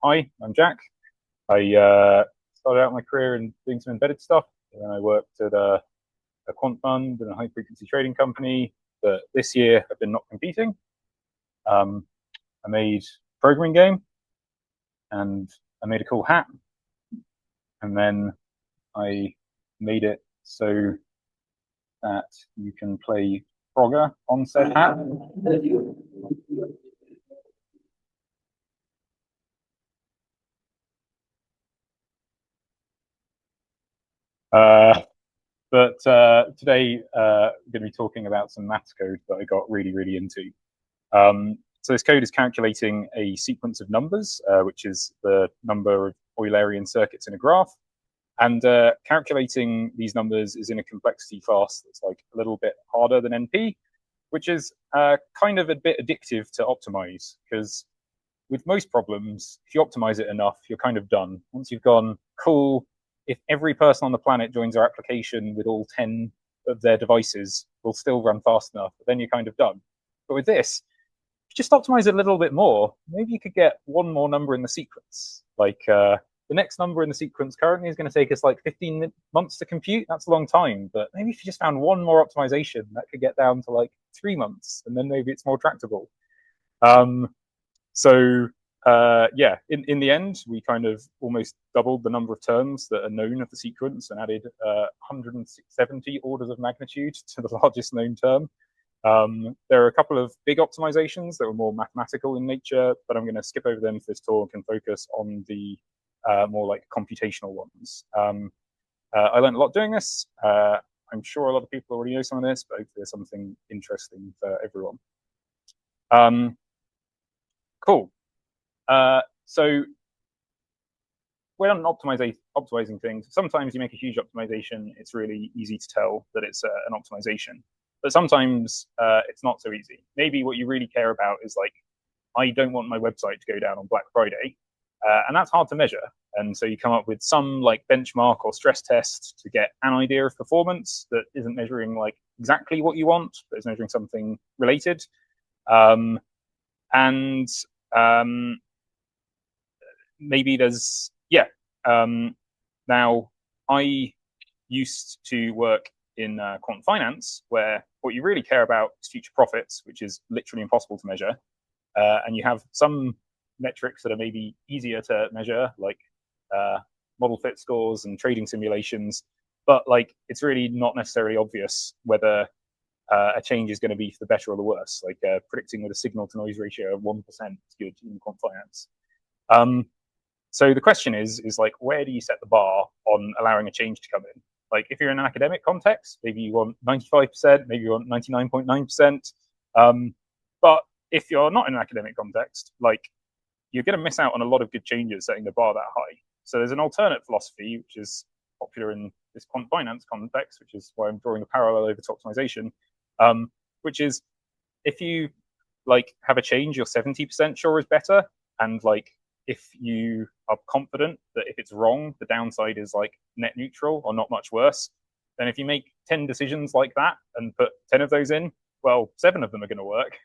Hi, I'm Jack. I started out my career in doing some embedded stuff, and then I worked at a quant fund and a high frequency trading company. But this year I've been not competing. I made a programming game, and I made a cool hat, and then I made it so that you can play Frogger on said hat. But today we're going to be talking about some maths code that I got really into. So this code is calculating a sequence of numbers, which is the number of Eulerian circuits in a graph. And calculating these numbers is in a complexity class that's like a little bit harder than NP, which is kind of a bit addictive to optimize, because with most problems, if you optimize it enough, you're kind of done. Once you've gone, cool, if every person on the planet joins our application with all 10 of their devices, we'll still run fast enough, but then you're kind of done. But with this, if you just optimize it a little bit more, maybe you could get one more number in the sequence. Like the next number in the sequence currently is going to take us like 15 months to compute. That's a long time, but maybe if you just found one more optimization, that could get down to like 3 months, and then maybe it's more tractable. Yeah, in the end, we kind of almost doubled the number of terms that are known of the sequence and added 170 orders of magnitude to the largest known term. There are a couple of big optimizations that were more mathematical in nature, but I'm going to skip over them for this talk and focus on the more like computational ones. I learned a lot doing this. I'm sure a lot of people already know some of this, but hopefully there's something interesting for everyone. Cool. So when I'm optimizing things, sometimes you make a huge optimization. It's really easy to tell that it's an optimization. But sometimes it's not so easy. Maybe what you really care about is like, I don't want my website to go down on Black Friday. And that's hard to measure. And so you come up with some like benchmark or stress test to get an idea of performance that isn't measuring like exactly what you want, but is measuring something related. Maybe there's, now I used to work in quantum finance, where what you really care about is future profits, which is literally impossible to measure. And you have some metrics that are maybe easier to measure, like model fit scores and trading simulations, but like it's really not necessarily obvious whether a change is going to be for the better or the worse. Like predicting with a signal to noise ratio of 1% is good in quantum finance. So the question is like, where do you set the bar on allowing a change to come in? Like if you're in an academic context, maybe you want 95%, maybe you want 99.9%. But if you're not in an academic context, like you're going to miss out on a lot of good changes setting the bar that high. So there's an alternate philosophy, which is popular in this quantum finance context, which is why I'm drawing a parallel over to optimization, which is if you like have a change you're 70% sure is better, and like if you are confident that if it's wrong, the downside is like net neutral or not much worse, then if you make 10 decisions like that and put 10 of those in, well, 7 of them are going to work,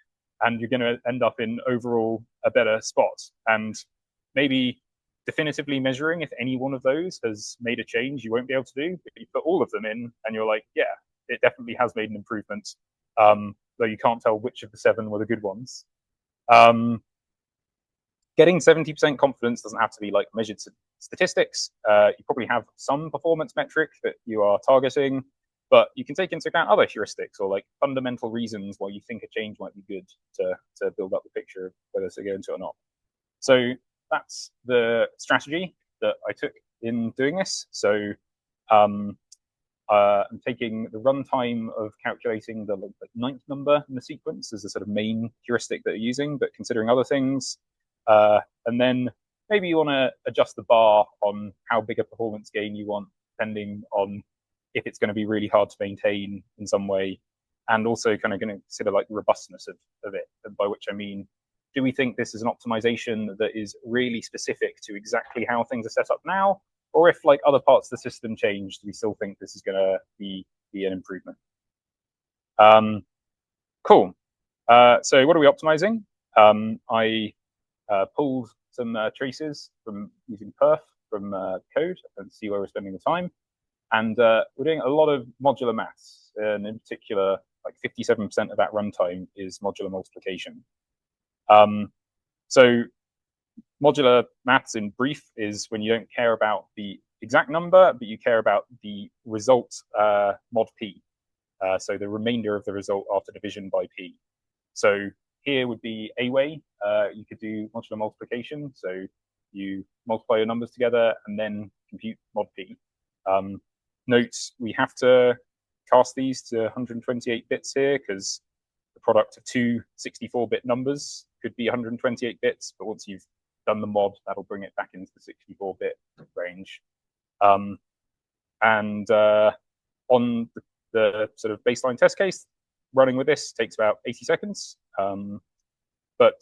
and you're going to end up in overall a better spot. And maybe definitively measuring if any one of those has made a change you won't be able to do, but you put all of them in and you're like, yeah, it definitely has made an improvement, though you can't tell which of the 7 were the good ones. Getting 70% confidence doesn't have to be like measured statistics. You probably have some performance metric that you are targeting, but you can take into account other heuristics or like fundamental reasons why you think a change might be good to build up the picture of whether to go into it or not. So that's the strategy that I took in doing this. So I'm taking the runtime of calculating the like 9th number in the sequence as the sort of main heuristic that you're using, but considering other things. And then maybe you want to adjust the bar on how big a performance gain you want, depending on if it's going to be really hard to maintain in some way, and also kind of going to consider like the robustness of it, and by which I mean, do we think this is an optimization that is really specific to exactly how things are set up now, or if like other parts of the system change, do we still think this is going to be an improvement? Cool. So what are we optimizing? I pulled some traces from using perf from code and see where we're spending the time. And we're doing a lot of modular maths, and in particular, like 57% of that runtime is modular multiplication. So modular maths in brief is when you don't care about the exact number, but you care about the result mod p. So the remainder of the result after division by p. So here would be a way you could do modular multiplication. So you multiply your numbers together and then compute mod p. Note, we have to cast these to 128 bits here because the product of two 64-bit numbers could be 128 bits, but once you've done the mod, that'll bring it back into the 64-bit range. On the sort of baseline test case, running with this takes about 80 seconds. But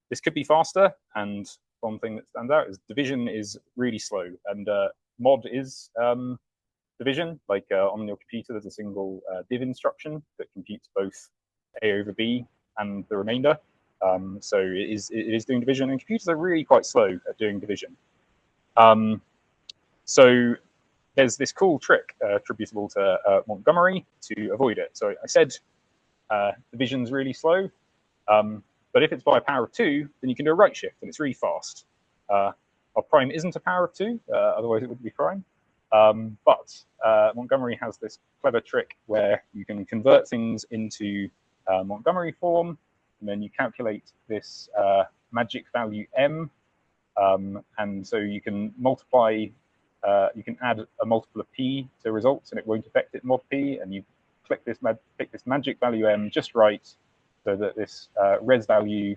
this could be faster, and one thing that stands out is division is really slow, and mod is division. Like on your computer, there's a single div instruction that computes both a over b and the remainder. So it is doing division, and computers are really quite slow at doing division. So there's this cool trick attributable to Montgomery to avoid it. So I said division's really slow, but if it's by a power of 2, then you can do a right shift, and it's really fast. Our prime isn't a power of 2, otherwise it would be prime. But Montgomery has this clever trick where you can convert things into Montgomery form, and then you calculate this magic value m, and so you can multiply, you can add a multiple of p to results, and it won't affect it mod p, and you pick this magic value m just right, so that this res value,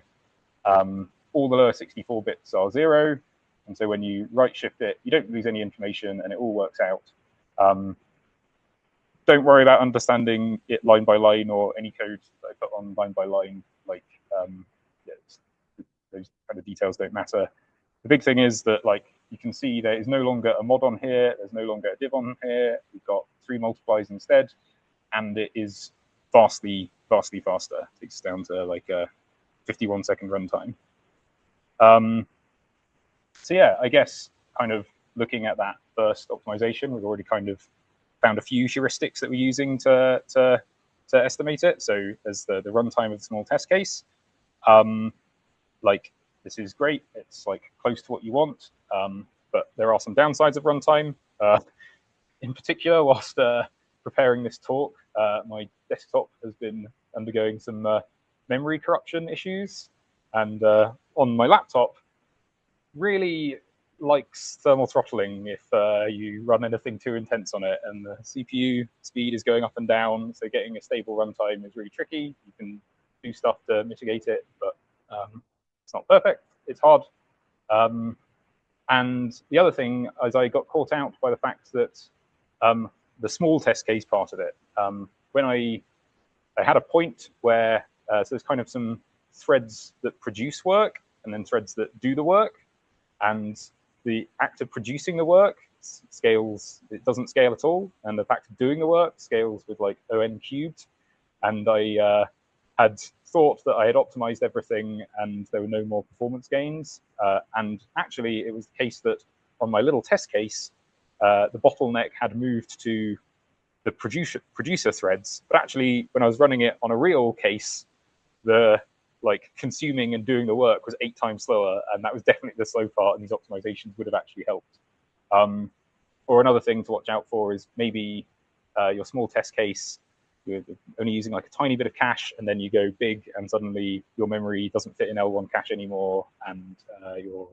all the lower 64 bits are 0, and so when you right shift it, you don't lose any information, and it all works out. Don't worry about understanding it line by line or any code that I put on line by line. Like, yeah, those kind of details don't matter. The big thing is that, like, you can see there is no longer a mod on here. There's no longer a div on here. We've got 3 multiplies instead, and it is vastly faster. It takes down to like a 51-second runtime. So yeah, I guess kind of looking at that first optimization, we've already kind of found a few heuristics that we're using to estimate it. So there's the runtime of the small test case. Like, this is great. It's like close to what you want, but there are some downsides of runtime. In particular, whilst preparing this talk, my desktop has been undergoing some memory corruption issues, and on my laptop, really likes thermal throttling if you run anything too intense on it, and the CPU speed is going up and down, so getting a stable runtime is really tricky. You can do stuff to mitigate it, but it's not perfect. It's hard. And the other thing is I got caught out by the fact that the small test case part of it, when I had a point where so there's kind of some threads that produce work and then threads that do the work, and the act of producing the work scales, it doesn't scale at all, and the fact of doing the work scales with like on cubed, and I had thought that I had optimized everything and there were no more performance gains, and actually it was the case that on my little test case, the bottleneck had moved to the producer threads, but actually when I was running it on a real case, the like consuming and doing the work was 8 times slower, and that was definitely the slow part, and these optimizations would have actually helped. Or another thing to watch out for is maybe your small test case, you're only using like a tiny bit of cache, and then you go big, and suddenly your memory doesn't fit in L1 cache anymore, and your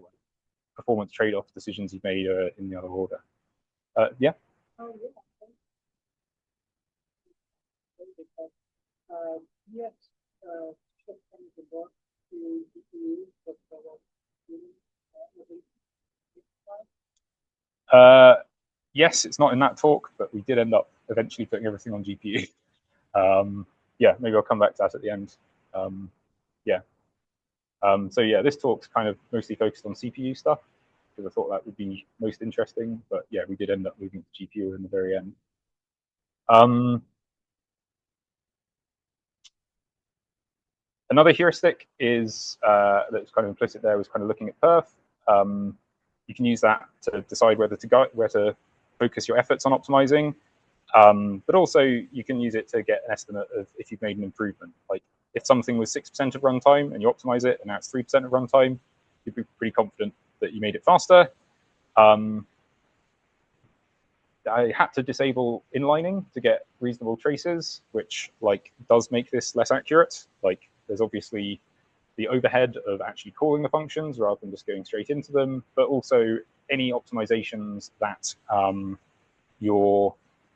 performance trade-off decisions you've made are in the other order. Yeah? Oh, yeah. Yes. Yes, it's not in that talk, but we did end up eventually putting everything on GPU. Yeah, maybe I'll come back to that at the end. Yeah. So yeah, this talk's kind of mostly focused on CPU stuff because I thought that would be most interesting. But yeah, we did end up moving to GPU in the very end. Another heuristic is that's kind of implicit there was kind of looking at perf. You can use that to decide where to focus your efforts on optimizing. But also you can use it to get an estimate of if you've made an improvement. Like if something was 6% of runtime and you optimize it and now it's 3% of runtime, you'd be pretty confident that you made it faster. I had to disable inlining to get reasonable traces, which like does make this less accurate. Like there's obviously the overhead of actually calling the functions rather than just going straight into them, but also any optimizations that your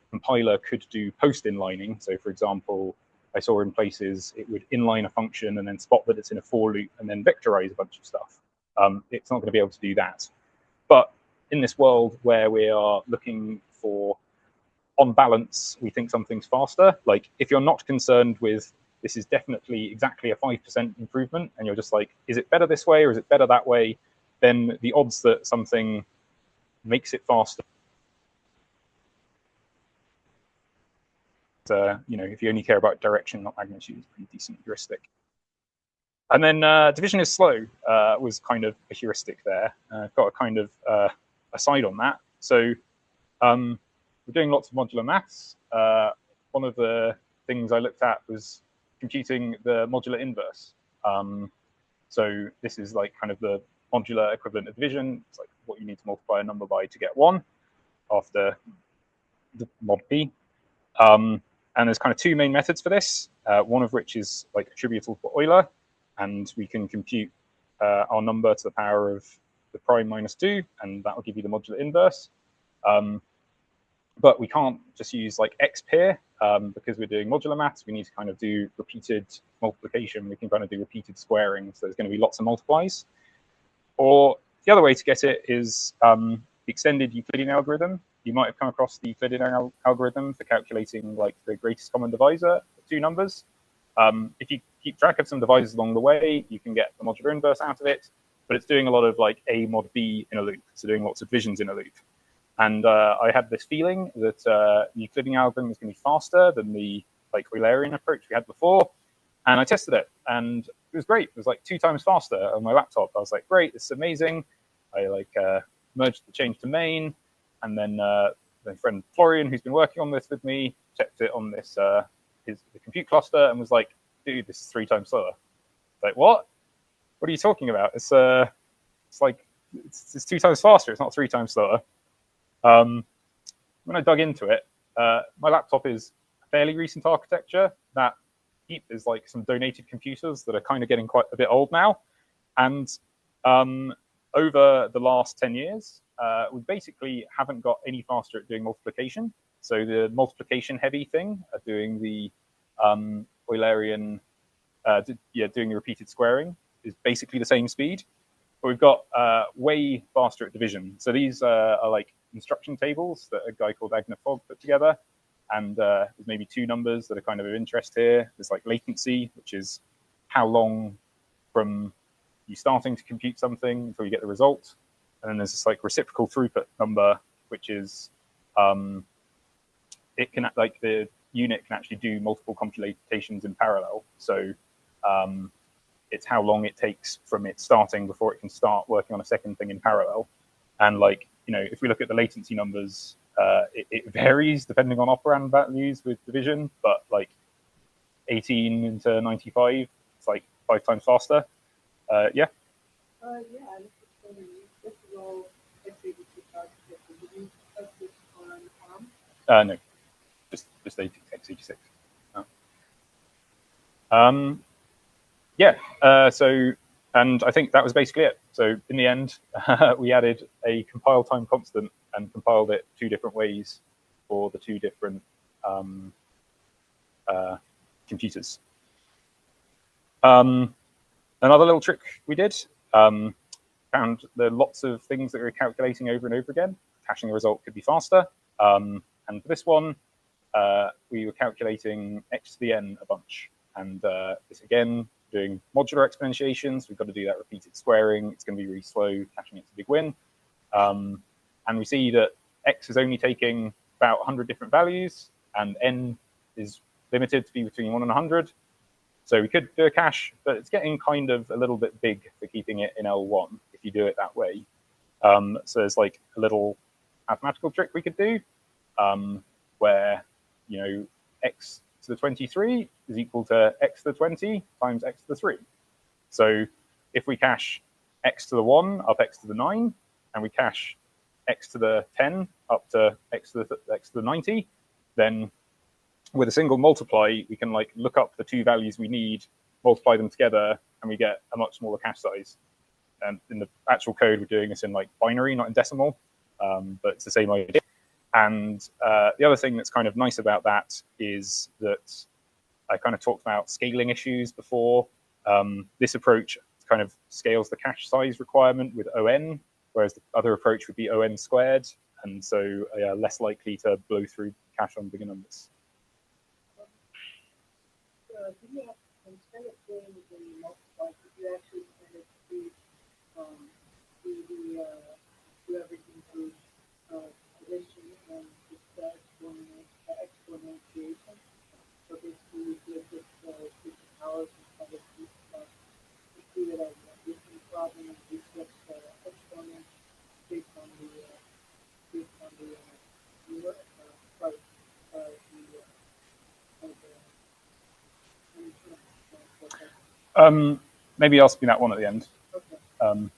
compiler could do post-inlining. So for example, I saw in places it would inline a function and then spot that it's in a for loop and then vectorize a bunch of stuff. It's not going to be able to do that. But in this world where we are looking for, on balance, we think something's faster. Like if you're not concerned with this is definitely exactly a 5% improvement, and you're just like, is it better this way or is it better that way? Then the odds that something makes it faster, if you only care about direction, not magnitude, is a pretty decent heuristic. And then division is slow was kind of a heuristic there. Got a kind of aside on that. So we're doing lots of modular maths. One of the things I looked at was computing the modular inverse. So this is like kind of the modular equivalent of division. It's like what you need to multiply a number by to get 1 after the mod b. And there's kind of 2 main methods for this, one of which is like attributable to Euler, and we can compute our number to the power of the prime minus 2, and that will give you the modular inverse. But we can't just use like x pair because we're doing modular maths. We need to kind of do repeated multiplication. We can kind of do repeated squaring, so there's going to be lots of multiplies. Or the other way to get it is the extended Euclidean algorithm. You might have come across the Euclidean algorithm for calculating like the greatest common divisor of 2 numbers. If you keep track of some divisors along the way, you can get the modular inverse out of it, but it's doing a lot of like A mod B in a loop, so doing lots of divisions in a loop. And I had this feeling that the Euclidean algorithm was going to be faster than the like Eulerian approach we had before. And I tested it, and it was great. It was like 2 times faster on my laptop. I was like, great, this is amazing. I like merged the change to main, and then my friend Florian, who's been working on this with me, checked it on this the compute cluster and was like, dude, this is 3 times slower. Like, what? What are you talking about? It's like it's 2 times faster. It's not 3 times slower. When I dug into it, my laptop is a fairly recent architecture. That heap is like some donated computers that are kind of getting quite a bit old now. And over the last 10 years, we basically haven't got any faster at doing multiplication. So the multiplication heavy thing, doing the Eulerian, doing the repeated squaring is basically the same speed. But we've got way faster at division. So these are like instruction tables that a guy called Agner Fogg put together. And there's maybe 2 numbers that are kind of interest here. There's like latency, which is how long from you starting to compute something until you get the result. And then there's this like reciprocal throughput number, which is it can like the unit can actually do multiple computations in parallel. So it's how long it takes from it starting before it can start working on a second thing in parallel. And like, if we look at the latency numbers, it varies depending on operand values with division, but like 18 into 95, it's like 5 times faster. Yeah. No, just x86. Oh. So, and I think that was basically it. So in the end, we added a compile time constant and compiled it 2 different ways for the 2 different computers. Another little trick we did, found there are lots of things that we were calculating over and over again. Caching the result could be faster. And for this one, we were calculating x to the n a bunch. And this again, doing modular exponentiations, we've got to do that repeated squaring. It's going to be really slow, caching it's a big win. And we see that x is only taking about 100 different values, and n is limited to be between 1 and 100. So we could do a cache, but it's getting kind of a little bit big for keeping it in L1 if you do it that way. So there's like a little mathematical trick we could do where, x to the 23 is equal to x to the 20 times x to the 3. So if we cache x to the 1 up x to the 9, and we cache x to the 10 up to x to the 90, then with a single multiply, we can like look up the two values we need, multiply them together, and we get a much smaller cache size. And in the actual code, we're doing this in like binary, not in decimal, but it's the same idea. And the other thing that's kind of nice about that is that I kind of talked about scaling issues before. This approach kind of scales the cache size requirement with ON, whereas the other approach would be ON squared, and so less likely to blow through cache on bigger numbers. Instead of doing the multiply, could you actually kind of do everything through addition and just exponentiation? So basically, you just take the powers and kind of do it as an addition problem, and you just exponent based on the Maybe ask me that one at the end. Okay. I'm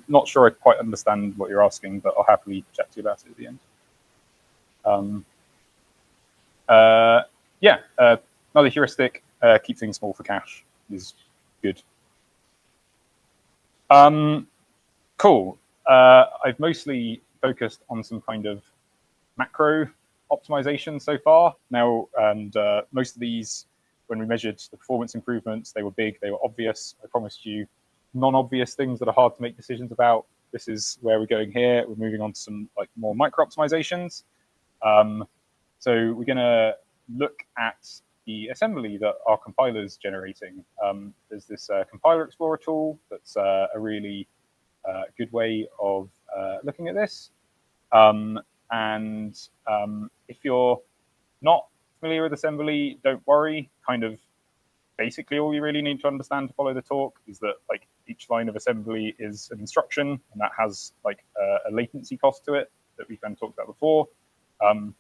not sure I quite understand what you're asking, but I'll happily chat to you about it at the end. Another heuristic, keep things small for cache is good. Cool. I've mostly focused on some kind of macro optimization so far now, and most of these, when we measured the performance improvements, they were big, they were obvious. I promised you non-obvious things that are hard to make decisions about. This is where we're going here. We're moving on to some like more micro optimizations. So we're going to look at the assembly that our compiler's generating. There's this compiler explorer tool that's a really good way of looking at this. If you're not familiar with assembly, don't worry. Kind of basically all you really need to understand to follow the talk is that like each line of assembly is an instruction, and that has like a latency cost to it that we kind of talked about before. A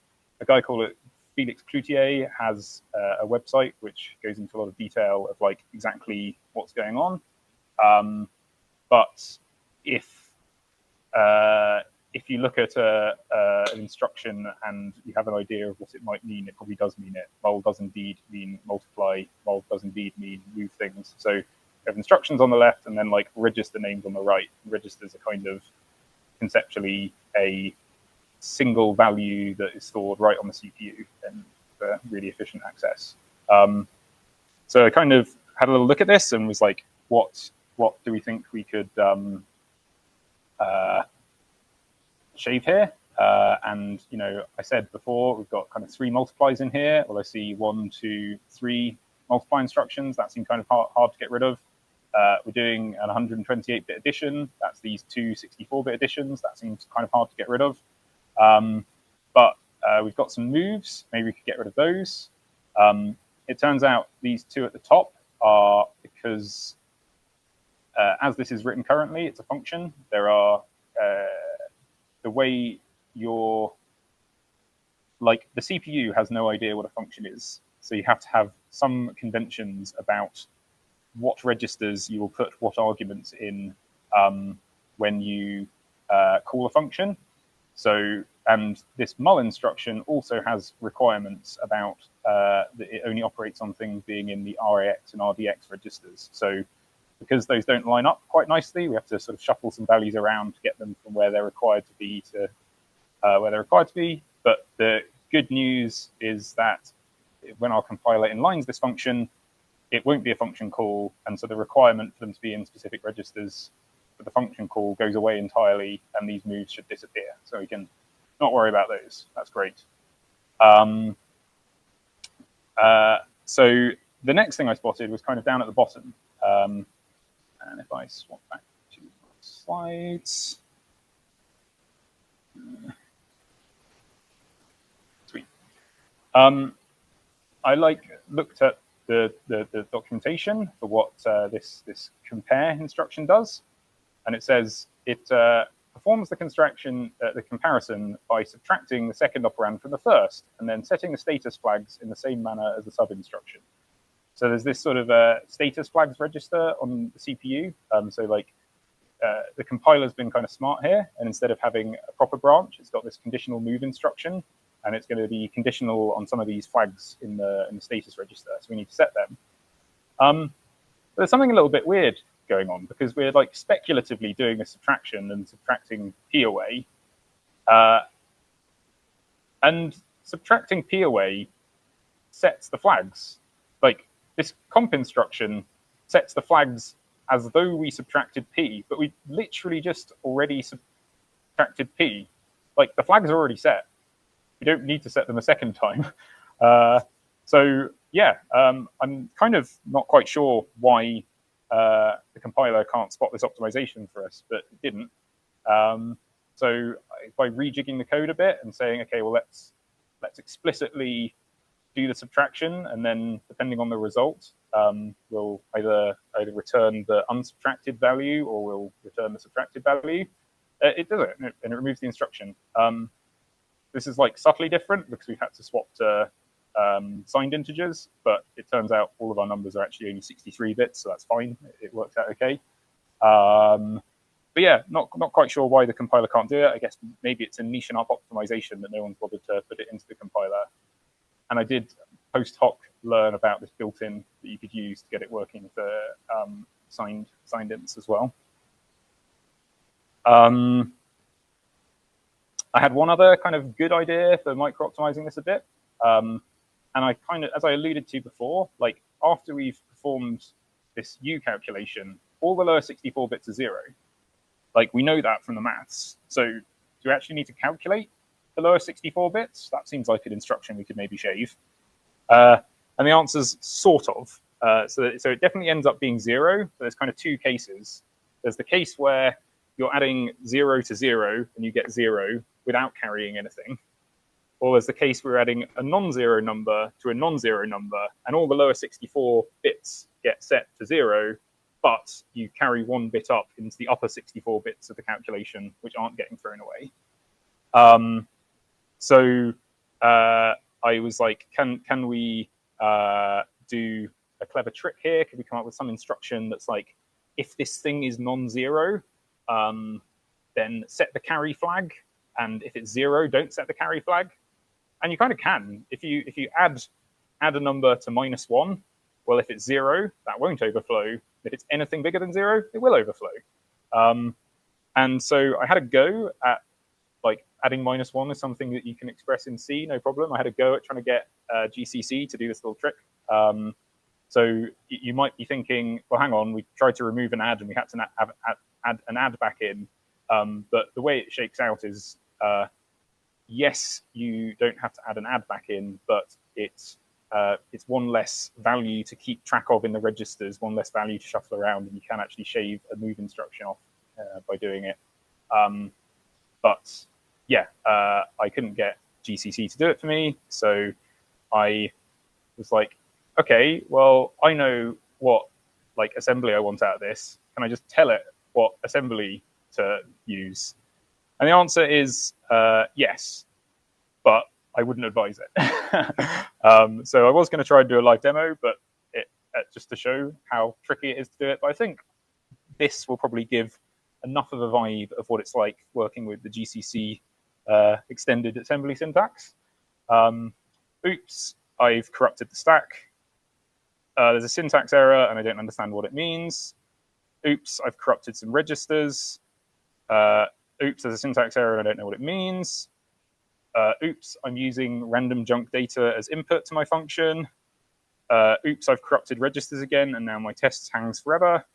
guy called Felix Cloutier has a website which goes into a lot of detail of like exactly what's going on. But if you look at an instruction and you have an idea of what it might mean, it probably does mean it. Mul does indeed mean multiply. Mul does indeed mean move things. So you have instructions on the left and then like register names on the right. Registers are kind of conceptually a single value that is stored right on the CPU and for really efficient access. So I kind of had a little look at this and was like, what do we think we could shave here? And I said before, we've got kind of 3 multiplies in here. Well, I see 1, 2, 3 multiply instructions. That seemed kind of hard to get rid of. We're doing an 128-bit addition. That's these 2 64-bit additions. That seems kind of hard to get rid of. But we've got some moves. Maybe we could get rid of those. It turns out these 2 at the top are because, as this is written currently, it's a function. There are the way the CPU has no idea what a function is. So you have to have some conventions about what registers you will put what arguments in when you call a function. So, and this mul instruction also has requirements about that it only operates on things being in the RAX and RDX registers. So because those don't line up quite nicely, we have to sort of shuffle some values around to get them from where they're required to be to where they're required to be. But the good news is that when our compiler inlines this function, it won't be a function call, and so the requirement for them to be in specific registers for the function call goes away entirely, and these moves should disappear. So we can not worry about those. That's great. So the next thing I spotted was kind of down at the bottom. And if I swap back to slides, sweet. I looked at the documentation for what this compare instruction does, and it says it performs the comparison by subtracting the second operand from the first, and then setting the status flags in the same manner as the sub instruction. So there's this sort of status flags register on the CPU. So like the compiler's been kind of smart here, and instead of having a proper branch, it's got this conditional move instruction, and it's going to be conditional on some of these flags in the status register. So we need to set them. There's something a little bit weird going on, because we're like speculatively doing a subtraction and subtracting P away. And subtracting P away sets the flags. Like this comp instruction sets the flags as though we subtracted P, but we literally just already subtracted P. Like the flags are already set. We don't need to set them a second time. So yeah, I'm kind of not quite sure why the compiler can't spot this optimization for us, but it didn't. So by rejigging the code a bit and saying, okay, well, let's explicitly do the subtraction, and then depending on the result, we'll either return the unsubtracted value or we'll return the subtracted value. It does it, and it removes the instruction. This is like subtly different because we've had to swap to signed integers, but it turns out all of our numbers are actually only 63 bits, so that's fine. It works out okay. But yeah, not quite sure why the compiler can't do it. I guess maybe it's a niche enough optimization that no one's bothered to put it into the compiler. And I did post hoc learn about this built-in that you could use to get it working for signed ints as well. I had one other kind of good idea for micro-optimizing this a bit. And I kind of, as I alluded to before, like after we've performed this U calculation, all the lower 64 bits are 0. Like we know that from the maths. So do we actually need to calculate the lower 64 bits? That seems like an instruction we could maybe shave. And the answer's sort of. So it definitely ends up being 0. But there's kind of two cases. There's the case where you're adding 0 to 0 and you get 0 without carrying anything. Or there's the case where we're adding a non-zero number to a non-zero number, and all the lower 64 bits get set to 0, but you carry 1 bit up into the upper 64 bits of the calculation, which aren't getting thrown away. So I was like, can we do a clever trick here? Could we come up with some instruction that's like, if this thing is non-zero, then set the carry flag, and if it's 0, don't set the carry flag. And you kind of can. If you add a number to -1, well, if it's 0, that won't overflow. If it's anything bigger than 0, it will overflow. And so I had a go at like adding -1 is something that you can express in C, no problem. I had a go at trying to get GCC to do this little trick. So you might be thinking, well, hang on, we tried to remove an add and we had to add an add back in. But the way it shakes out is, yes, you don't have to add an add back in, but it's one less value to keep track of in the registers, one less value to shuffle around, and you can actually shave a move instruction off by doing it. But yeah, I couldn't get GCC to do it for me, so I was like, okay, well, I know what like assembly I want out of this. Can I just tell it what assembly to use? And the answer is yes, but I wouldn't advise it. So I was going to try and do a live demo, but just to show how tricky it is to do it. But I think this will probably give enough of a vibe of what it's like working with the GCC extended assembly syntax. Oops, I've corrupted the stack. There's a syntax error, and I don't understand what it means. Oops, I've corrupted some registers. Oops, there's a syntax error, and I don't know what it means. Oops, I'm using random junk data as input to my function. Oops, I've corrupted registers again, and now my test hangs forever.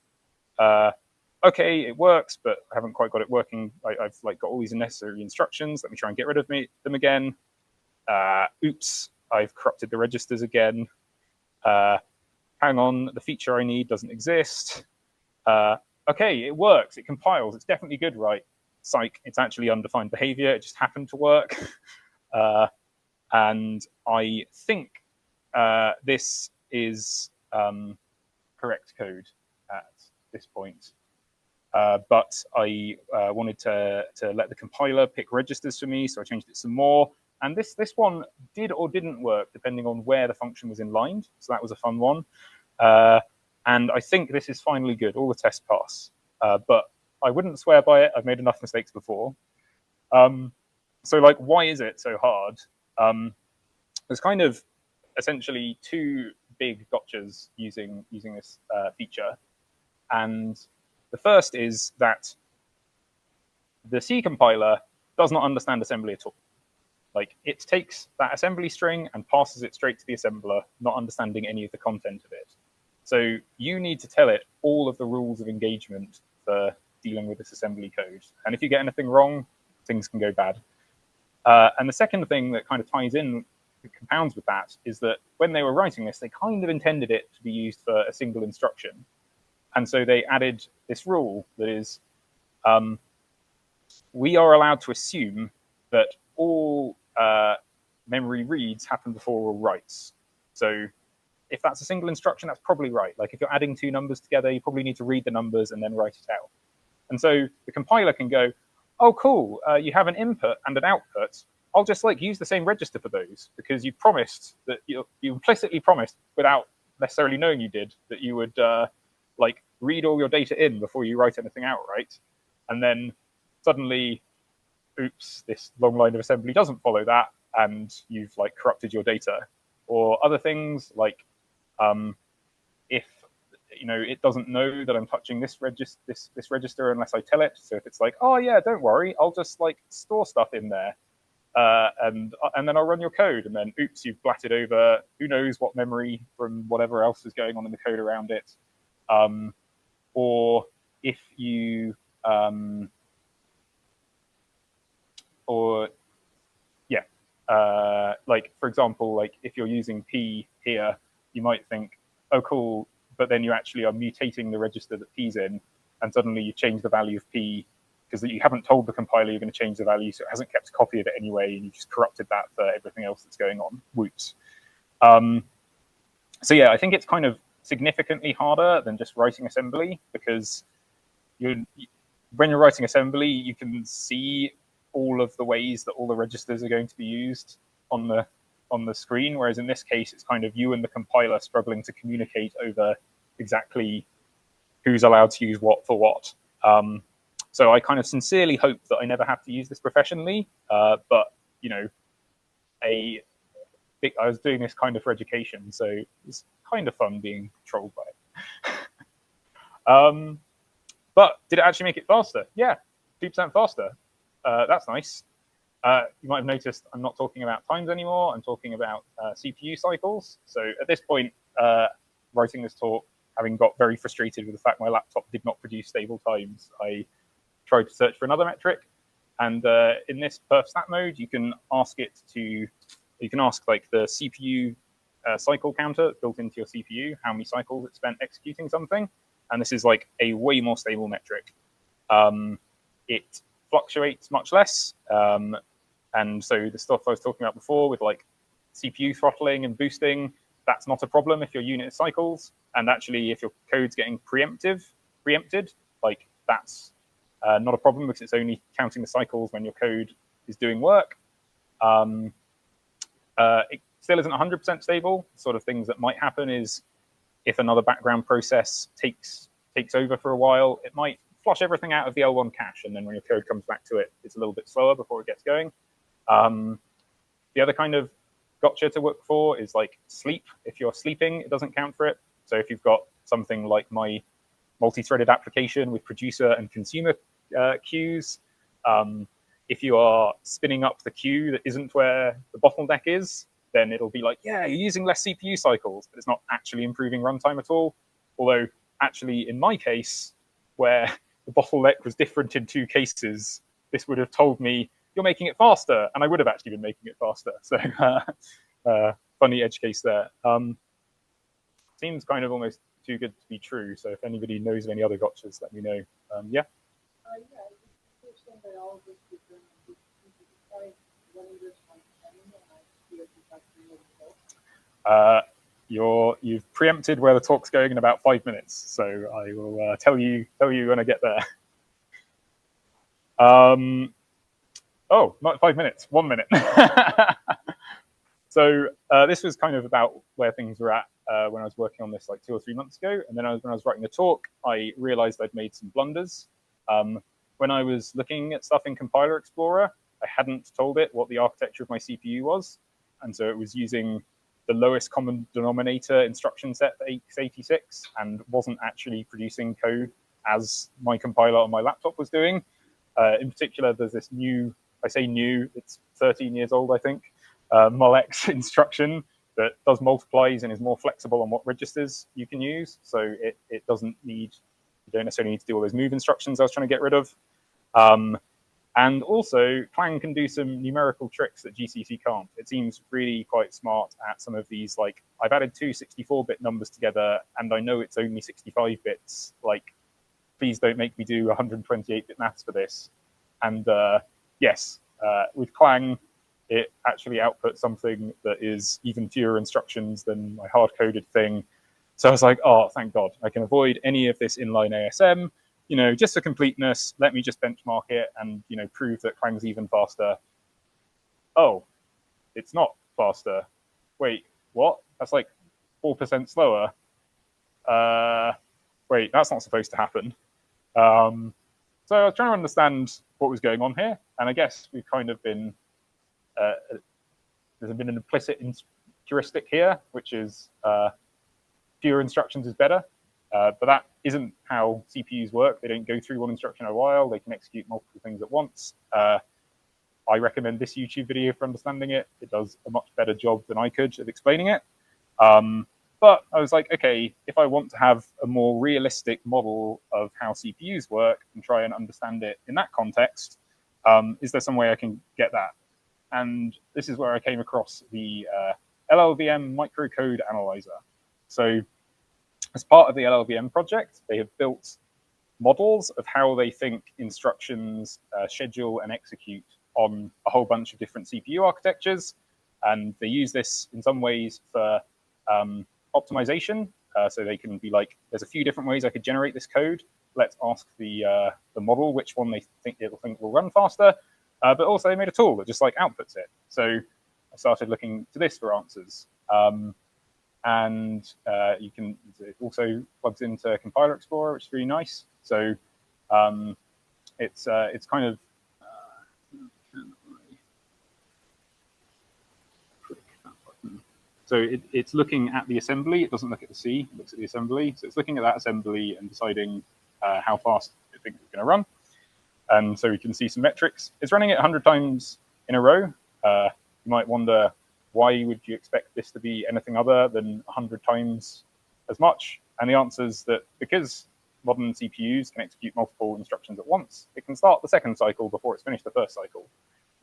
Okay, it works, but I haven't quite got it working. I've like got all these unnecessary instructions. Let me try and get rid of them again. Oops, I've corrupted the registers again. hang on, the feature I need doesn't exist. Okay, it works, it compiles, it's definitely good, right? Psych, it's actually undefined behavior, it just happened to work. And I think this is correct code at this point. But I wanted to let the compiler pick registers for me, so I changed it some more. And this one did or didn't work depending on where the function was inlined, so that was a fun one. And I think this is finally good. All the tests pass, but I wouldn't swear by it. I've made enough mistakes before. So like, why is it so hard? There's kind of essentially two big gotchas using this feature, and the first is that the C compiler does not understand assembly at all. Like, it takes that assembly string and passes it straight to the assembler, not understanding any of the content of it. So you need to tell it all of the rules of engagement for dealing with this assembly code. And if you get anything wrong, things can go bad. And the second thing that kind of ties in, compounds with that, is that when they were writing this, they kind of intended it to be used for a single instruction. And so they added this rule that is, we are allowed to assume that all memory reads happen before all writes. So if that's a single instruction, that's probably right. Like, if you're adding two numbers together, you probably need to read the numbers and then write it out. And so the compiler can go, oh, cool, you have an input and an output. I'll just like use the same register for those, because you promised that you implicitly promised, without necessarily knowing you did, that you would like read all your data in before you write anything out, right? And then suddenly, oops, this long line of assembly doesn't follow that, and you've like corrupted your data. Or other things like, if it doesn't know that I'm touching this register unless I tell it. So if it's like, oh yeah, don't worry, I'll just like store stuff in there, and then I'll run your code, and then oops, you've blatted over who knows what memory from whatever else is going on in the code around it. Or if you like, for example, like if you're using P here, you might think, oh cool, but then you actually are mutating the register that P's in, and suddenly you change the value of P because you haven't told the compiler you're going to change the value, so it hasn't kept a copy of it anyway, and you just corrupted that for everything else that's going on. Whoops. So yeah, I think it's kind of significantly harder than just writing assembly, because when you're writing assembly, you can see all of the ways that all the registers are going to be used on the screen, whereas in this case, it's kind of you and the compiler struggling to communicate over exactly who's allowed to use what for what. So I kind of sincerely hope that I never have to use this professionally, but I was doing this kind of for education, so it's kind of fun being trolled by it. But did it actually make it faster? Yeah, 2% faster. That's nice. You might have noticed I'm not talking about times anymore. I'm talking about CPU cycles. So at this point, writing this talk, having got very frustrated with the fact my laptop did not produce stable times, I tried to search for another metric. And in this perf stat mode, you can ask like the CPU cycle counter built into your CPU, how many cycles it spent executing something. And this is like a way more stable metric. It fluctuates much less. And so the stuff I was talking about before with like CPU throttling and boosting, that's not a problem if your unit cycles. And actually, if your code's getting preempted, like that's not a problem, because it's only counting the cycles when your code is doing work. It still isn't 100% stable. Sort of things that might happen is if another background process takes over for a while, it might flush everything out of the L1 cache, and then when your code comes back to it, it's a little bit slower before it gets going. The other kind of gotcha to look for is like sleep. If you're sleeping, it doesn't count for it. So if you've got something like my multi-threaded application with producer and consumer queues, if you are spinning up the queue that isn't where the bottleneck is, then it'll be like, yeah, you're using less CPU cycles, but it's not actually improving runtime at all. Although actually in my case, where the bottleneck was different in two cases, this would have told me you're making it faster, and I would have actually been making it faster. So funny edge case there. seems kind of almost too good to be true. So if anybody knows of any other gotchas, let me know. Yeah. Yeah, it's some biologists who can try running this on training, and I see if it's actually results. You've preempted where the talk's going in about 5 minutes, so I will tell you when I get there. Oh, not 5 minutes, 1 minute. So this was kind of about where things were at when I was working on this like 2 or 3 months ago, and then when I was writing the talk, I realized I'd made some blunders. When I was looking at stuff in Compiler Explorer, I hadn't told it what the architecture of my CPU was, and so it was using the lowest common denominator instruction set for x86 and wasn't actually producing code as my compiler on my laptop was doing. In particular, there's this new, I say new, it's 13 years old, I think, molx instruction that does multiplies and is more flexible on what registers you can use. So it doesn't need, you don't necessarily need to do all those move instructions I was trying to get rid of. And also, Clang can do some numerical tricks that GCC can't. It seems really quite smart at some of these, like, I've added two 64-bit numbers together, and I know it's only 65 bits. Like, please don't make me do 128-bit maths for this. And yes, with Clang, it actually outputs something that is even fewer instructions than my hard-coded thing. So I was like, oh, thank God. I can avoid any of this inline ASM. You know, just for completeness, let me just benchmark it and, you know, prove that Clang's even faster. Oh, it's not faster. Wait, what? That's like 4% slower. Wait, that's not supposed to happen. So I was trying to understand what was going on here, and I guess we've kind of been, there's been an implicit heuristic here, which is fewer instructions is better. But that isn't how CPUs work. They don't go through one instruction in a while. They can execute multiple things at once. I recommend this YouTube video for understanding it. It does a much better job than I could of explaining it. But I was like, okay, if I want to have a more realistic model of how CPUs work and try and understand it in that context, is there some way I can get that? And this is where I came across the LLVM microcode analyzer. So as part of the LLVM project, they have built models of how they think instructions schedule and execute on a whole bunch of different CPU architectures. And they use this in some ways for optimization. So they can be like, there's a few different ways I could generate this code. Let's ask the model which one they think it'll think will run faster. But also they made a tool that just like outputs it. So I started looking to this for answers. And you can, it also plugs into Compiler Explorer, which is really nice. So it's kind of, so it's looking at the assembly. It doesn't look at the C, it looks at the assembly. So it's looking at that assembly and deciding how fast it thinks it's going to run. And so we can see some metrics. It's running it 100 times in a row. You might wonder, why would you expect this to be anything other than 100 times as much? And the answer is that because modern CPUs can execute multiple instructions at once, it can start the second cycle before it's finished the first cycle.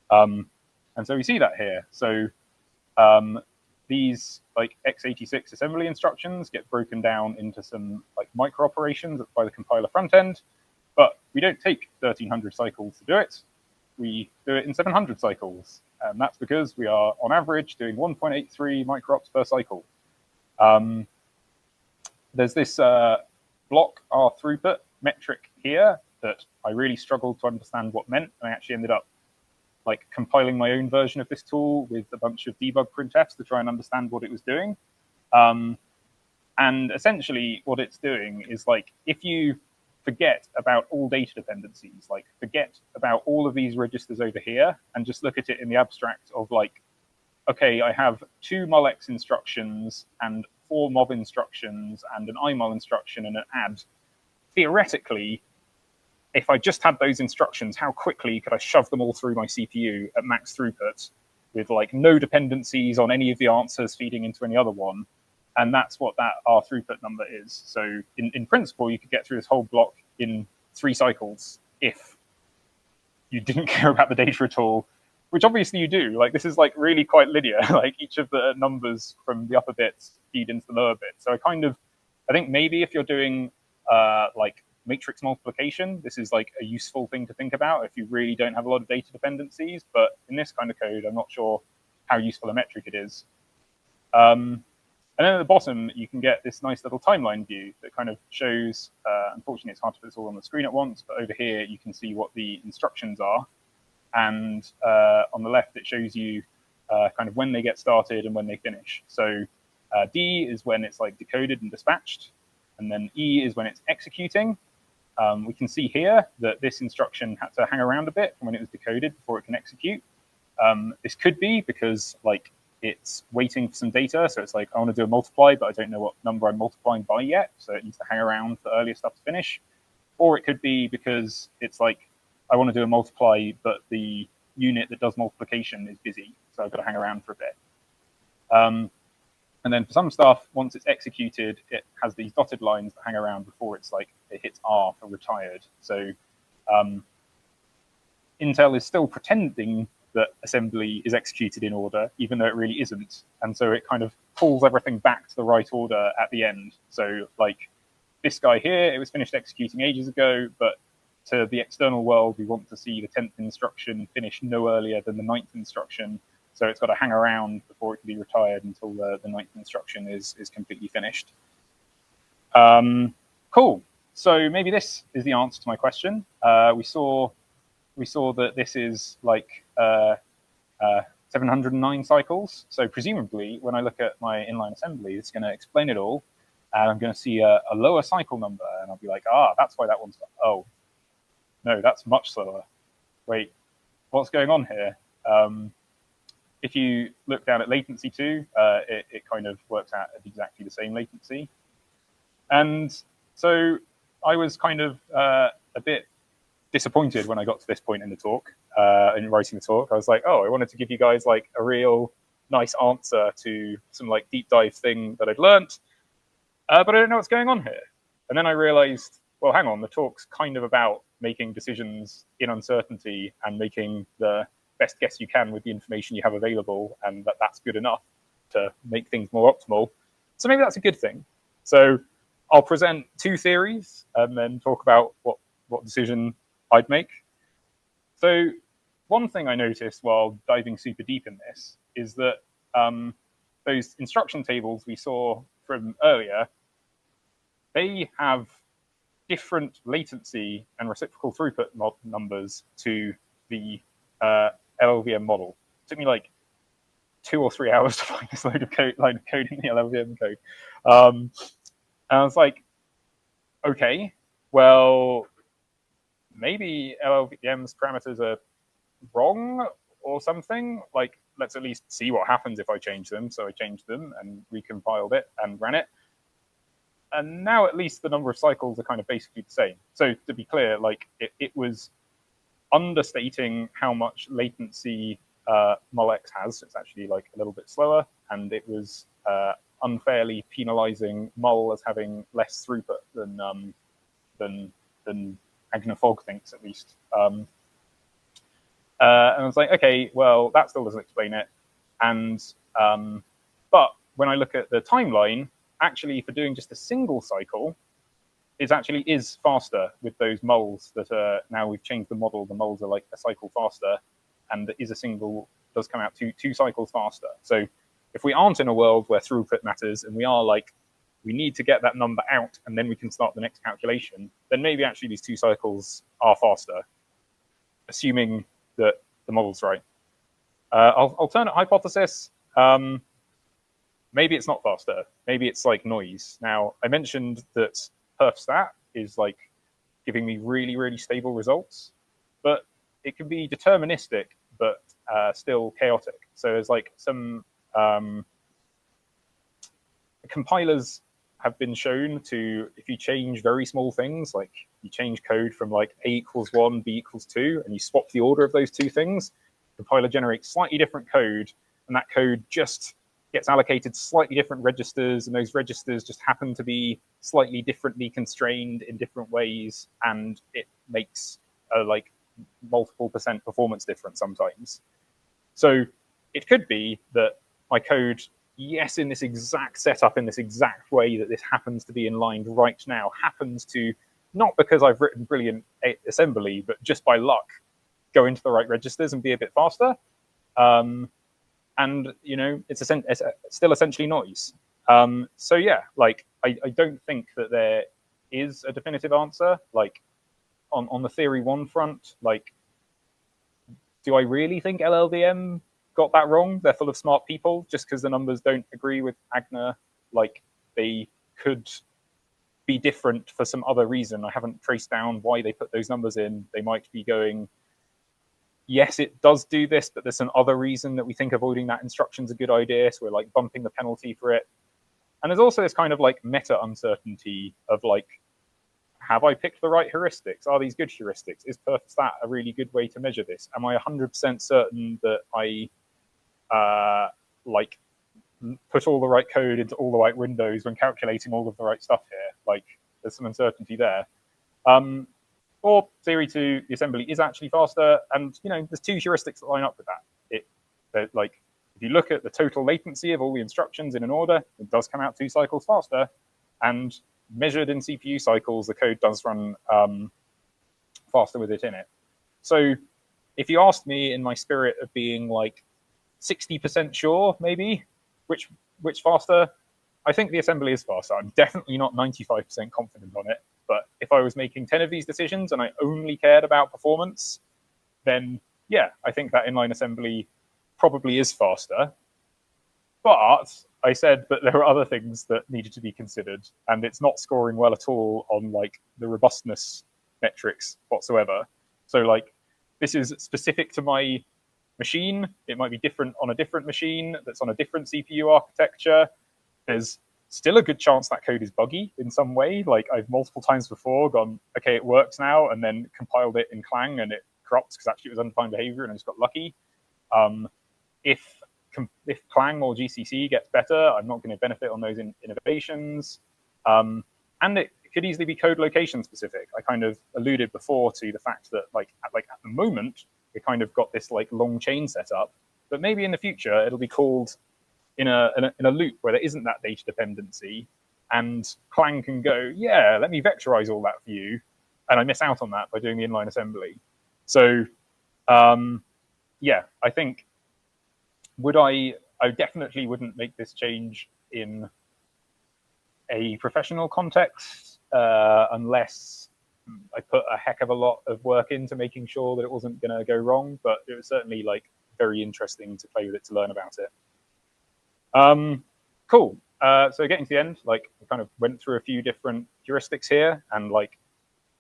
And so we see that here. So these like x86 assembly instructions get broken down into some like micro operations by the compiler front end, but we don't take 1300 cycles to do it. We do it in 700 cycles. And that's because we are, on average, doing 1.83 microops per cycle. There's this block R throughput metric here that I really struggled to understand what meant. And I actually ended up like compiling my own version of this tool with a bunch of debug printfs to try and understand what it was doing. And essentially what it's doing is like, if you forget about all data dependencies, like forget about all of these registers over here and just look at it in the abstract of like, okay, I have 2 molx instructions and 4 mob instructions and an imul instruction and an add. Theoretically, if I just had those instructions, how quickly could I shove them all through my CPU at max throughput with like no dependencies on any of the answers feeding into any other one? And that's what that R throughput number is. So in principle, you could get through this whole block in 3 cycles if you didn't care about the data at all. which obviously you do. Like this is like really quite linear. Like each of the numbers from the upper bits feed into the lower bits. So I think maybe if you're doing like matrix multiplication, this is like a useful thing to think about if you really don't have a lot of data dependencies. But in this kind of code, I'm not sure how useful a metric it is. And then at the bottom, you can get this nice little timeline view that kind of shows, unfortunately, it's hard to put this all on the screen at once, but over here, you can see what the instructions are. And on the left, it shows you kind of when they get started and when they finish. So D is when it's like decoded and dispatched. And then E is when it's executing. We can see here that this instruction had to hang around a bit from when it was decoded before it can execute. This could be because like it's waiting for some data. So it's like, I want to do a multiply, but I don't know what number I'm multiplying by yet. So it needs to hang around for earlier stuff to finish. Or it could be because it's like, I want to do a multiply, but the unit that does multiplication is busy. So I've got to hang around for a bit. And then for some stuff, once it's executed, it has these dotted lines that hang around before it's like, it hits R for retired. So Intel is still pretending that assembly is executed in order, even though it really isn't. And so it kind of pulls everything back to the right order at the end. So like this guy here, it was finished executing ages ago, but to the external world, we want to see the 10th instruction finish no earlier than the 9th instruction. So it's got to hang around before it can be retired until the 9th instruction is completely finished. Cool. So maybe this is the answer to my question. We saw that this is like 709 cycles. So presumably, when I look at my inline assembly, it's going to explain it all. And I'm going to see a lower cycle number. And I'll be like, that's why that one's, oh, no, that's much slower. Wait, what's going on here? If you look down at latency too, it kind of works out at exactly the same latency. And so I was kind of a bit disappointed when I got to this point in the talk, in writing the talk. I was like, I wanted to give you guys like a real nice answer to some like deep dive thing that I'd learned, but I don't know what's going on here. And then I realized, well, hang on, the talk's kind of about making decisions in uncertainty and making the best guess you can with the information you have available, and that's good enough to make things more optimal. So maybe that's a good thing. So I'll present two theories and then talk about what decision I'd make. So one thing I noticed while diving super deep in this is that those instruction tables we saw from earlier, they have different latency and reciprocal throughput numbers to the LLVM model. It took me like 2 or 3 hours to find this line of code in the LLVM code. And I was like, okay, well, maybe LLVM's parameters are wrong or something. Like, let's at least see what happens if I change them. So I changed them and recompiled it and ran it. And now at least the number of cycles are kind of basically the same. So to be clear, like it was understating how much latency MolX has. It's actually like a little bit slower, and it was unfairly penalizing Mol as having less throughput than Agna Fog thinks, at least. And I was like, okay, well, that still doesn't explain it. And but when I look at the timeline, actually for doing just a single cycle, it actually is faster with those moles that are, now we've changed the model, the moles are like a cycle faster, and is a single, does come out two cycles faster. So if we aren't in a world where throughput matters, and we are like, we need to get that number out, and then we can start the next calculation, then maybe actually these 2 cycles are faster, assuming that the model's right. Alternate hypothesis, maybe it's not faster. Maybe it's like noise. Now, I mentioned that perfstat is like giving me really, really stable results, but it can be deterministic, but still chaotic. So there's like some compilers have been shown to, if you change very small things, like you change code from like A equals 1, B equals 2, and you swap the order of those 2 things, the compiler generates slightly different code, and that code just gets allocated slightly different registers, and those registers just happen to be slightly differently constrained in different ways, and it makes a like multiple % performance difference sometimes. So it could be that my code, yes, in this exact setup, in this exact way that this happens to be inlined right now, happens to, not because I've written brilliant assembly, but just by luck, go into the right registers and be a bit faster. And it's still essentially noise. So yeah, like I don't think that there is a definitive answer. Like on the theory one front, like, do I really think LLVM got that wrong? They're full of smart people. Just because the numbers don't agree with Agner, like they could be different for some other reason. I haven't traced down why they put those numbers in. They might be going, yes, it does do this, but there's some other reason that we think avoiding that instruction is a good idea. So we're like bumping the penalty for it. And there's also this kind of like meta uncertainty of like, have I picked the right heuristics? Are these good heuristics? Is perf stat a really good way to measure this? Am I 100% certain that I like put all the right code into all the right windows when calculating all of the right stuff here? Like, there's some uncertainty there. Or theory two, the assembly is actually faster, and there's two heuristics that line up with that. Like, if you look at the total latency of all the instructions in an order, it does come out 2 cycles faster, and measured in CPU cycles, the code does run faster with it in it. So if you asked me in my spirit of being like 60% sure, maybe, which faster, I think the assembly is faster. I'm definitely not 95% confident on it. But if I was making 10 of these decisions and I only cared about performance, then yeah, I think that inline assembly probably is faster. But I said that there are other things that needed to be considered, and it's not scoring well at all on like the robustness metrics whatsoever. So like, this is specific to my machine. It might be different on a different machine that's on a different CPU architecture. There's still a good chance that code is buggy in some way. Like, I've multiple times before gone, okay, it works now, and then compiled it in Clang and it corrupts because actually it was undefined behavior and I just got lucky. If Clang or GCC gets better, I'm not going to benefit on those innovations. And it could easily be code location specific. I kind of alluded before to the fact that like at the moment, we kind of got this like long chain set up, but maybe in the future it'll be called in a loop where there isn't that data dependency, and Clang can go, yeah, let me vectorize all that for you, and I miss out on that by doing the inline assembly. So yeah, I think I definitely wouldn't make this change in a professional context unless I put a heck of a lot of work into making sure that it wasn't going to go wrong. But it was certainly like very interesting to play with it, to learn about it. Cool. So getting to the end, like we kind of went through a few different heuristics here, and like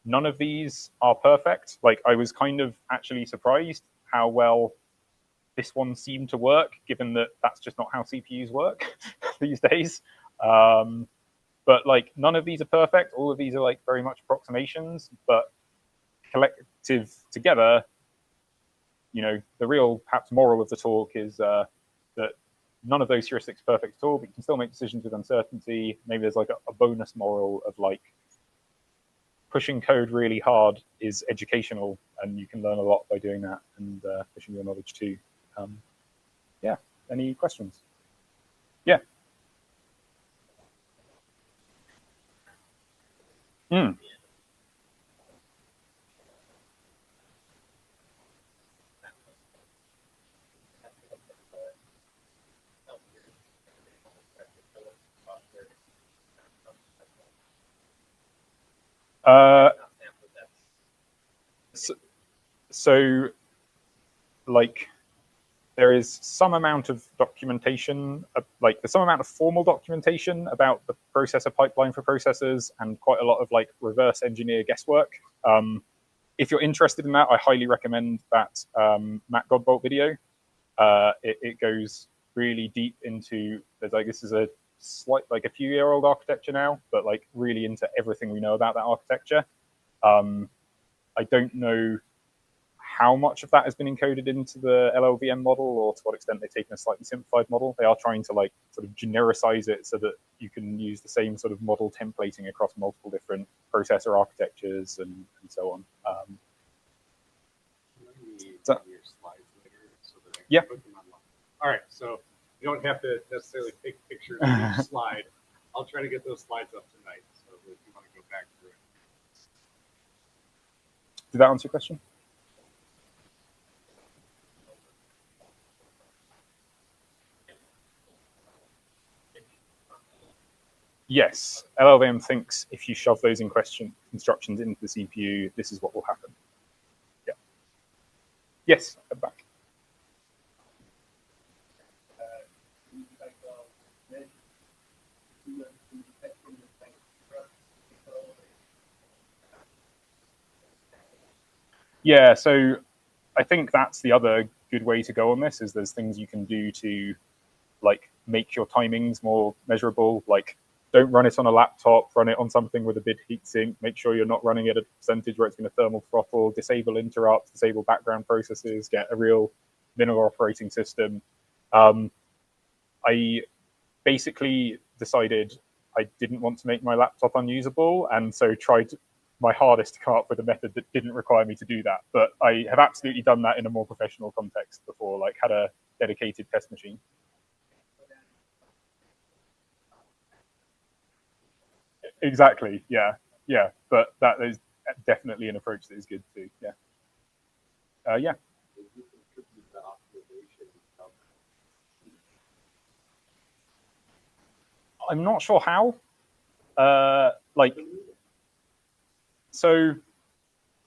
none of these are perfect. Like, I was kind of actually surprised how well this one seemed to work, given that that's just not how CPUs work these days. But like, none of these are perfect. All of these are like very much approximations, but collective together, the real perhaps moral of the talk is that none of those heuristics are perfect at all, but you can still make decisions with uncertainty. Maybe there's like a bonus moral of like, pushing code really hard is educational, and you can learn a lot by doing that and pushing your knowledge too. Yeah, any questions? Yeah. Mm. So, like, there is some amount of documentation, like there's some amount of formal documentation about the processor pipeline for processors, and quite a lot of like reverse engineer guesswork. If you're interested in that, I highly recommend that Matt Godbolt video. It goes really deep into, there's like, this is a slight, like a few-year-old architecture now, but like really into everything we know about that architecture. I don't know how much of that has been encoded into the LLVM model, or to what extent they've taken a slightly simplified model. They are trying to like sort of genericize it so that you can use the same sort of model templating across multiple different processor architectures and so on. So, your slides later so that Yeah. Put them online. All right, so you don't have to necessarily take pictures of each slide. I'll try to get those slides up tonight. So if you want to go back through it. Did that answer your question? Yes, LLVM thinks if you shove those instructions into the CPU, this is what will happen. Yeah. Yes, back. Yeah, so I think that's the other good way to go on this, is there's things you can do to like make your timings more measurable. Like, don't run it on a laptop, run it on something with a big heatsink, make sure you're not running at a percentage where it's going to thermal throttle, disable interrupts, disable background processes, get a real vanilla operating system. I basically decided I didn't want to make my laptop unusable, and so tried my hardest to come up with a method that didn't require me to do that. But I have absolutely done that in a more professional context before, like had a dedicated test machine. Exactly, yeah. But that is definitely an approach that is good too, yeah. Yeah. I'm not sure how. Like, so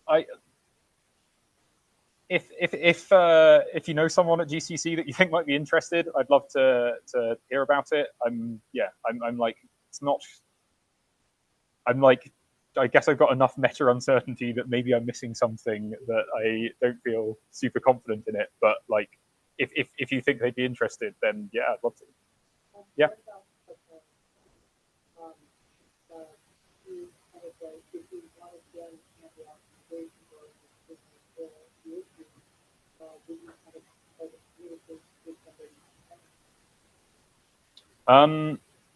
I if you know someone at GCC that you think might be interested, I'd love to hear about it. I'm like, it's not. I'm like, I guess I've got enough meta uncertainty that maybe I'm missing something that I don't feel super confident in it. But like, if you think they'd be interested, then yeah, I'd love to. Yeah.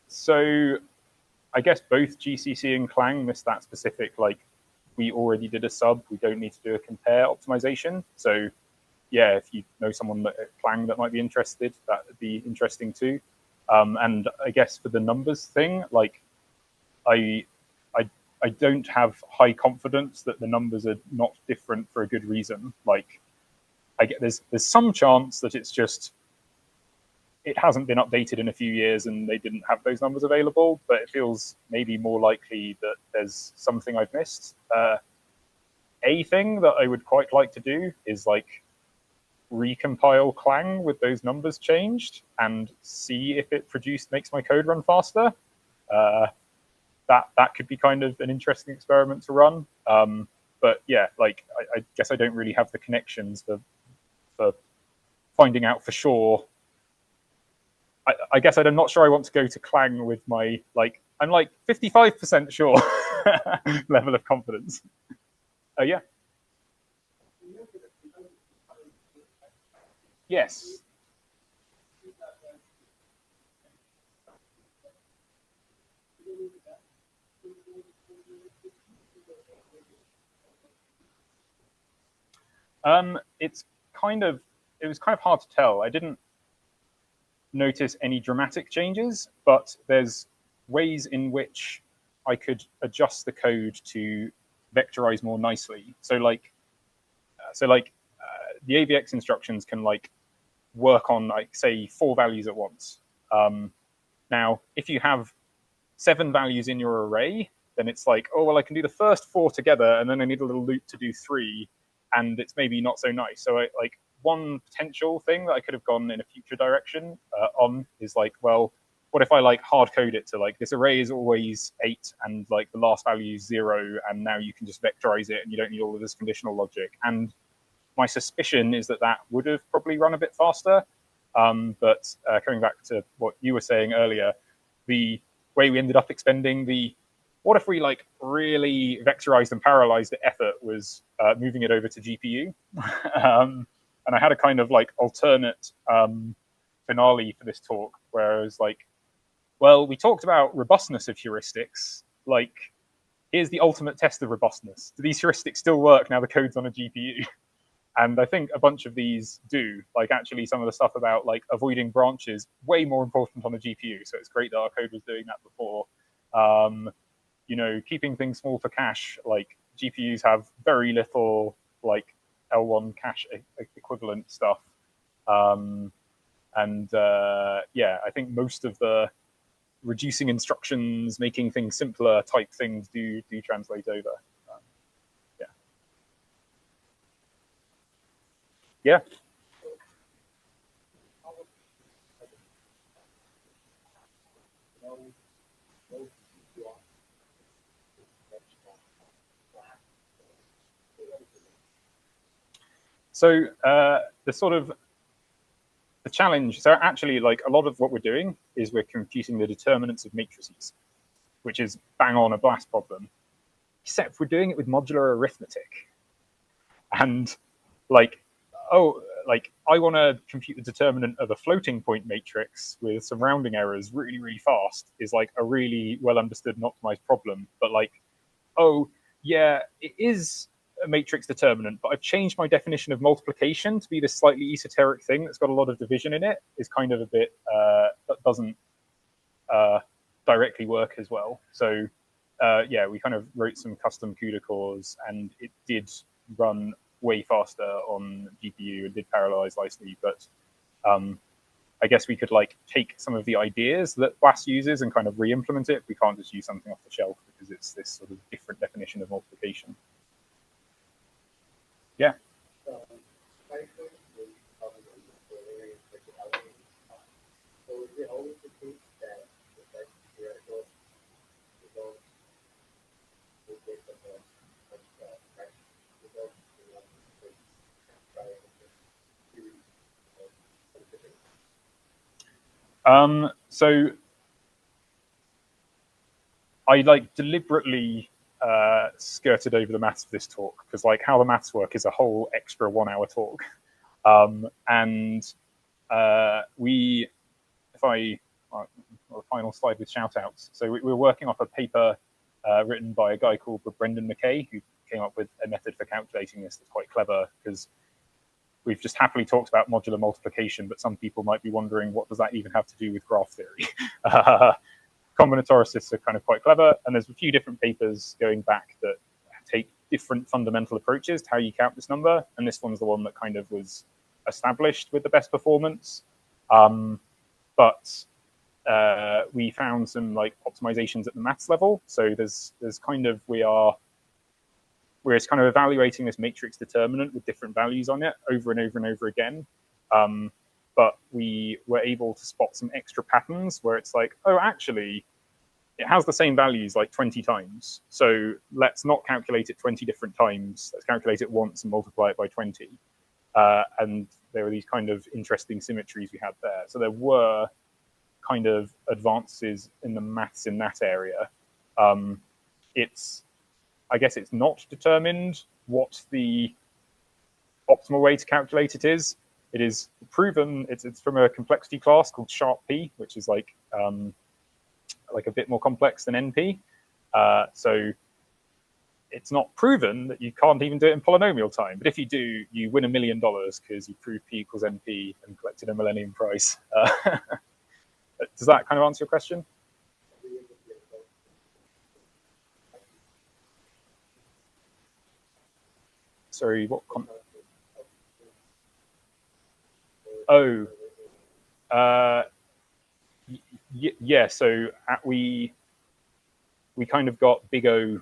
So I guess both GCC and Clang miss that specific, like, we already did a sub, we don't need to do a compare optimization. So yeah, if you know someone at Clang that might be interested, that would be interesting too. And I guess for the numbers thing, like, I don't have high confidence that the numbers are not different for a good reason. Like, I get there's some chance that it's just it hasn't been updated in a few years and they didn't have those numbers available, but it feels maybe more likely that there's something I've missed. A thing that I would quite like to do is like recompile Clang with those numbers changed and see if it makes my code run faster. That could be kind of an interesting experiment to run. But yeah, like I guess I don't really have the connections for finding out for sure. I guess I'm not sure I want to go to Clang with my, like, I'm like 55% sure level of confidence. Yeah. Yes. It was kind of hard to tell. I didn't notice any dramatic changes, but there's ways in which I could adjust the code to vectorize more nicely. So like the AVX instructions can like work on, like, say 4 values at once. Now, if you have 7 values in your array, then it's like, oh well, I can do the first 4 together, and then I need a little loop to do 3, and it's maybe not so nice. So like one potential thing that I could have gone in a future direction on is like, well, what if I like hard code it to like this array is always 8 and like the last value is 0, and now you can just vectorize it and you don't need all of this conditional logic. And my suspicion is that would have probably run a bit faster. But coming back to what you were saying earlier, the way we ended up expending what if we like really vectorized and parallelized the effort was moving it over to GPU. And I had a kind of like alternate finale for this talk where I was like, well, we talked about robustness of heuristics. Like, here's the ultimate test of robustness. Do these heuristics still work now the code's on a GPU? And I think a bunch of these do. Like actually some of the stuff about like avoiding branches, way more important on the GPU. So it's great that our code was doing that before. You know, keeping things small for cache, like GPUs have very little like L1 cache equivalent stuff. Yeah, I think most of the reducing instructions, making things simpler type things do translate over. Yeah. Yeah. So the challenge, so actually like a lot of what we're doing is we're computing the determinants of matrices, which is bang on a BLAST problem, except we're doing it with modular arithmetic. And like, oh, like I want to compute the determinant of a floating point matrix with some rounding errors really, really fast is like a really well understood and optimized problem. But like, oh, yeah, it is a matrix determinant, but I've changed my definition of multiplication to be this slightly esoteric thing that's got a lot of division in it, is kind of a bit, that doesn't directly work as well. So yeah, we kind of wrote some custom CUDA cores, and it did run way faster on GPU and did parallelize nicely. But I guess we could like take some of the ideas that BLAST uses and kind of re-implement it. We can't just use something off the shelf because it's this sort of different definition of multiplication. Yeah. So I like deliberately skirted over the maths of this talk because like how the maths work is a whole extra 1 hour talk. The final slide with shout outs. So we're working off a paper written by a guy called Brendan McKay, who came up with a method for calculating this that's quite clever because we've just happily talked about modular multiplication, but some people might be wondering what does that even have to do with graph theory? Combinatoricists are kind of quite clever, and there's a few different papers going back that take different fundamental approaches to how you count this number, and this one's the one that kind of was established with the best performance. But we found some like optimizations at the maths level. So there's kind of we're just kind of evaluating this matrix determinant with different values on it over and over and over again. But we were able to spot some extra patterns where it's like, oh, actually, it has the same values like 20 times. So let's not calculate it 20 different times. Let's calculate it once and multiply it by 20. And there were these kind of interesting symmetries we had there. So there were kind of advances in the maths in that area. I guess it's not determined what the optimal way to calculate it is. It is proven, it's from a complexity class called sharp P, which is like a bit more complex than NP. So it's not proven that you can't even do it in polynomial time. But if you do, you win $1 million because you proved P equals NP and collected a Millennium Prize. Does that kind of answer your question? Sorry, what? Oh, yeah. So we kind of got big O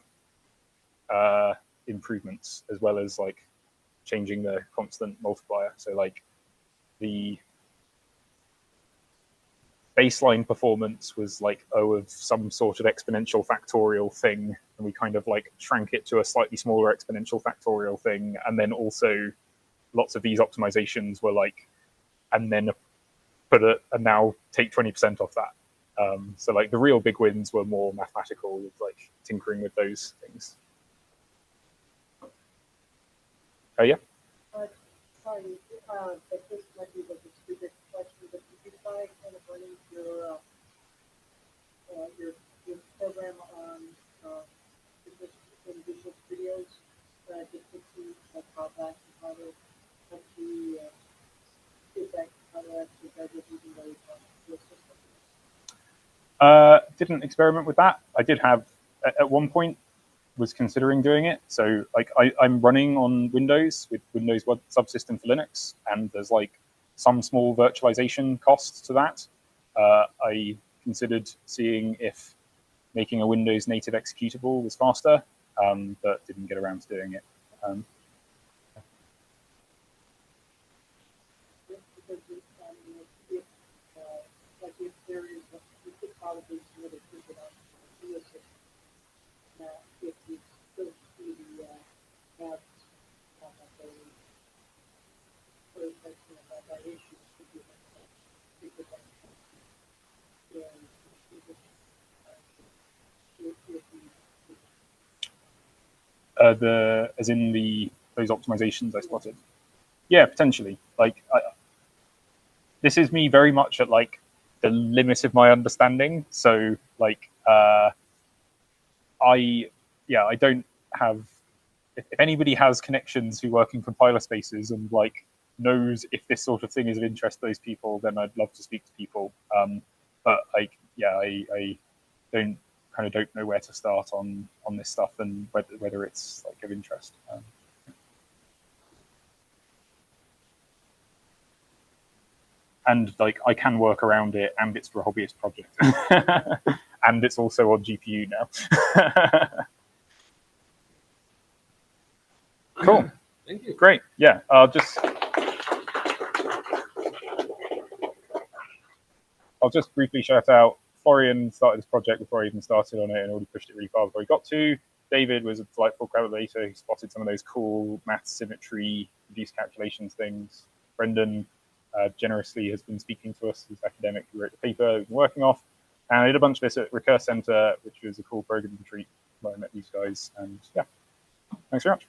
improvements as well as like changing the constant multiplier. So like the baseline performance was like O of some sort of exponential factorial thing, and we kind of like shrank it to a slightly smaller exponential factorial thing, and then also lots of these optimizations were like, and then and now take 20% off that. So like the real big wins were more mathematical, with like tinkering with those things. Oh yeah. Sorry, but this might be like a stupid question, but did you try kind of running your program on Visual Studios just to see like how that and how to Didn't experiment with that. I did have at one point was considering doing it. So like I'm running on Windows with Windows Web Subsystem for Linux, and there's like some small virtualization costs to that. I considered seeing if making a Windows native executable was faster, but didn't get around to doing it. If there is, you could probably sort of push it out to the system. Now, if you still see the have a protection about that issue, could be because As in those optimizations I spotted. Yeah, potentially. Like this is me very much at like the limit of my understanding. So like I don't have. If anybody has connections who work in compiler spaces and like knows if this sort of thing is of interest to those people, then I'd love to speak to people. But like, yeah, I don't know where to start on this stuff and whether it's like of interest. And like I can work around it, and it's for a hobbyist project, and it's also on GPU now. Cool. Thank you. Great. Yeah. I'll just briefly shout out Florian started this project before I even started on it and already pushed it really far before he got to. David was a delightful collaborator who spotted some of those cool math symmetry, reduced calculations things. Brendan generously has been speaking to us, who's academic who wrote the paper we've been working off. And I did a bunch of this at Recurse Center, which was a cool programming retreat where I met these guys. And yeah, thanks very much.